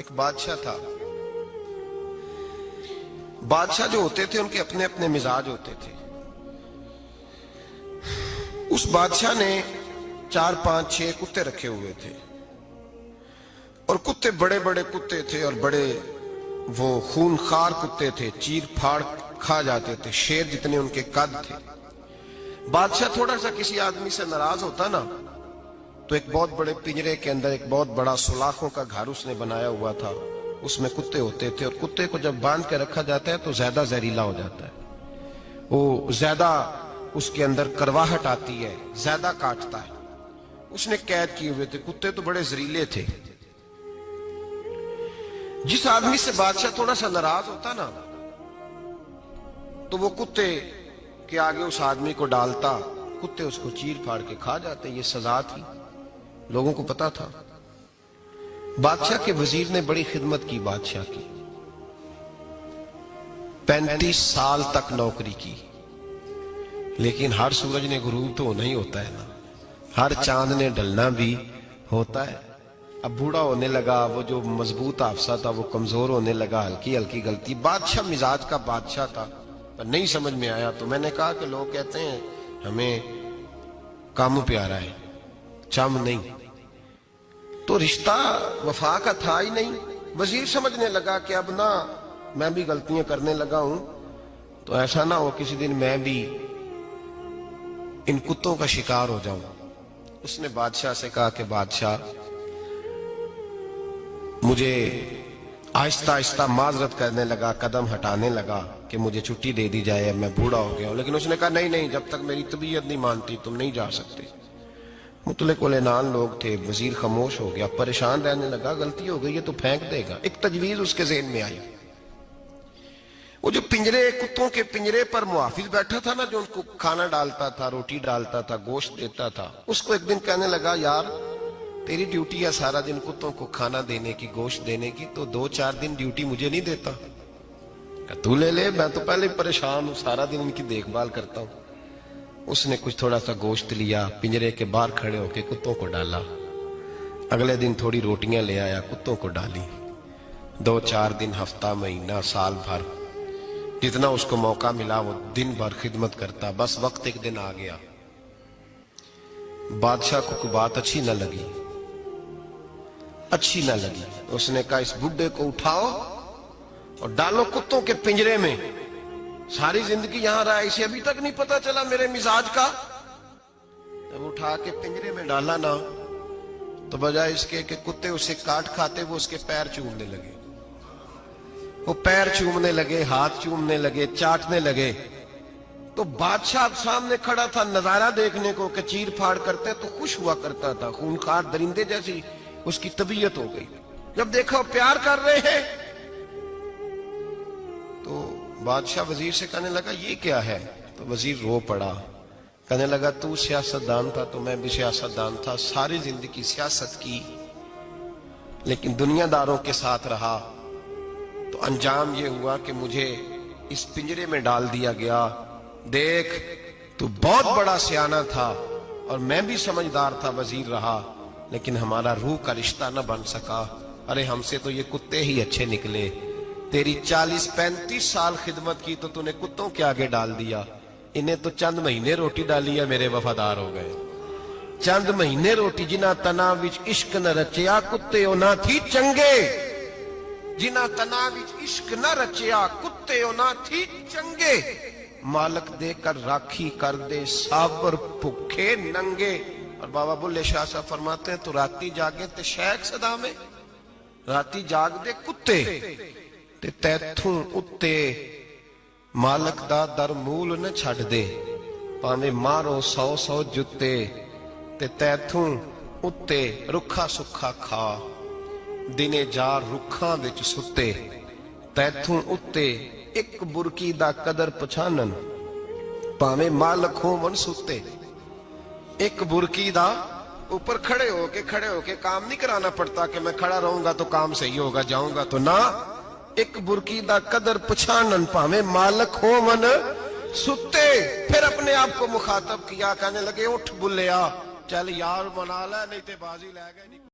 ایک بادشاہ تھا. بادشاہ جو ہوتے تھے ان کے اپنے اپنے مزاج ہوتے تھے. اس بادشاہ نے 4 5 6 کتے رکھے ہوئے تھے اور کتے بڑے بڑے کتے تھے اور بڑے وہ خونخوار کتے تھے, چیر پھاڑ کھا جاتے تھے, شیر جتنے ان کے قد تھے. بادشاہ تھوڑا سا کسی آدمی سے ناراض ہوتا نا تو ایک بہت بڑے پنجرے کے اندر ایک بہت بڑا سلاخوں کا گھر اس نے بنایا ہوا تھا, اس میں کتے ہوتے تھے اور کتے کو جب باندھ کے رکھا جاتا ہے تو زیادہ زہریلا ہو جاتا ہے, وہ زیادہ اس کے اندر کرواہٹ آتی ہے, زیادہ کاٹتا ہے. اس نے قید کیے ہوئے تھے. کتے تو بڑے زہریلے تھے. جس آدمی سے بادشاہ تھوڑا سا ناراض ہوتا نا تو وہ کتے کے آگے اس آدمی کو ڈالتا, کتے اس کو چیر پھاڑ کے کھا جاتے. یہ سزا تھی, لوگوں کو پتا تھا. بادشاہ کے وزیر نے بڑی خدمت کی بادشاہ کی, 35 سال تک نوکری کی. لیکن ہر سورج نے غروب تو ہونا ہی ہوتا ہے نا, ہر چاند نے ڈلنا بھی ہوتا ہے. اب بوڑھا ہونے لگا, وہ جو مضبوط حافظہ تھا وہ کمزور ہونے لگا, ہلکی ہلکی غلطی. بادشاہ مزاج کا بادشاہ تھا, پر نہیں سمجھ میں آیا. تو میں نے کہا کہ لوگ کہتے ہیں ہمیں کام پیارا ہے, چم نہیں. تو رشتہ وفا کا تھا ہی نہیں. وزیر سمجھنے لگا کہ اب نہ میں بھی غلطیاں کرنے لگا ہوں تو ایسا نہ ہو کسی دن میں بھی ان کتوں کا شکار ہو جاؤں. اس نے بادشاہ سے کہا کہ بادشاہ مجھے آہستہ آہستہ معذرت کرنے لگا, قدم ہٹانے لگا کہ مجھے چھٹی دے دی جائے, میں بوڑھا ہو گیا ہوں. لیکن اس نے کہا نہیں نہیں, جب تک میری طبیعت نہیں مانتی تم نہیں جا سکتے. مطلق العنان لوگ تھے. وزیر خاموش ہو گیا, پریشان رہنے لگا. غلطی ہو گئی ہے تو پھینک دے گا. ایک تجویز اس کے ذہن میں آئی. وہ جو پنجرے, کتوں کے پنجرے پر محافظ بیٹھا تھا نا, جو ان کو کھانا ڈالتا تھا, روٹی ڈالتا تھا, گوشت دیتا تھا, اس کو ایک دن کہنے لگا یار تیری ڈیوٹی ہے سارا دن کتوں کو کھانا دینے کی, گوشت دینے کی, تو 2 4 دن ڈیوٹی مجھے نہیں دیتا؟ تو لے لے, میں تو پہلے پریشان ہوں, سارا دن ان کی دیکھ بھال کرتا ہوں. اس نے کچھ تھوڑا سا گوشت لیا, پنجرے کے باہر کھڑے ہو کے کتوں کو ڈالا. اگلے دن تھوڑی روٹیاں لے آیا, کتوں کو ڈالی. 2 4 دن, ہفتہ, مہینہ, سال بھر, جتنا اس کو موقع ملا وہ دن بھر خدمت کرتا. بس وقت ایک دن آ گیا, بادشاہ کو کوئی بات اچھی نہ لگی. اس نے کہا اس بڈھے کو اٹھاؤ اور ڈالو کتوں کے پنجرے میں. ساری زندگی یہاں رہا, اسے ابھی تک نہیں پتا چلا میرے مزاج کا. جب اٹھا کے پنجرے میں ڈالا نا تو بجائے اس کے کہ کتے اسے کاٹ کھاتے, وہ اس کے پیر چومنے لگے. وہ پیر چومنے لگے, ہاتھ چومنے لگے, چاٹنے لگے. تو بادشاہ سامنے کھڑا تھا نظارہ دیکھنے کو کہ چیر پھاڑ کرتے تو خوش ہوا کرتا تھا. خونخوار درندے جیسی اس کی طبیعت ہو گئی. جب دیکھا وہ پیار کر رہے ہیں تو بادشاہ وزیر سے کہنے لگا یہ کیا ہے؟ تو وزیر رو پڑا, کہنے لگا تو سیاستدان تھا تو میں بھی سیاستدان تھا, ساری زندگی سیاست کی لیکن دنیا داروں کے ساتھ رہا, تو انجام یہ ہوا کہ مجھے اس پنجرے میں ڈال دیا گیا. دیکھ تو بہت بڑا سیانہ تھا اور میں بھی سمجھدار تھا, وزیر رہا, لیکن ہمارا روح کا رشتہ نہ بن سکا. ارے ہم سے تو یہ کتے ہی اچھے نکلے. تیری 40 35 سال خدمت کی تو تو نے کتوں کے آگے ڈال دیا. انہیں تو چند مہینے روٹی ڈالی ہے, میرے وفادار ہو گئے. چند مہینے روٹی, جنہ تنا وچ عشق نہ رچیا کتے او نہ تھی چنگے. جنہ تنا وچ عشق نہ رچیا کتے او نہ تھی چنگے. مالک دے کر راکھی کر دے صابر بھوکے ننگے. اور بابا بلے شاہ صاحب فرماتے ہیں تو راتی جاگے تے شیخ صدا میں, راتی جاگ دے کتے تے تیتھوں اتے مالک دا در مول نہ چھڑ دے. پاویں مارو 100 جتے تے تیتھوں اتے رکھا سکھا کھا. دنے جار رکھاں وچ ستے تیتھوں اتے ایک برکی دا قدر پچھانن. پاویں مالک ہون ستے, ایک برکی دا اوپر کھڑے ہو کے کام نہیں کرانا پڑتا کہ میں کھڑا رہوں گا تو کام صحیح ہوگا, جاؤں گا تو نہ. ایک برکی دا قدر پچھانن پاویں مالک ہون ستے. پھر اپنے آپ کو مخاطب کیا, کہنے لگے اٹھ بلیا, چل یار بنا لے نہیں تے بازی لے گئے.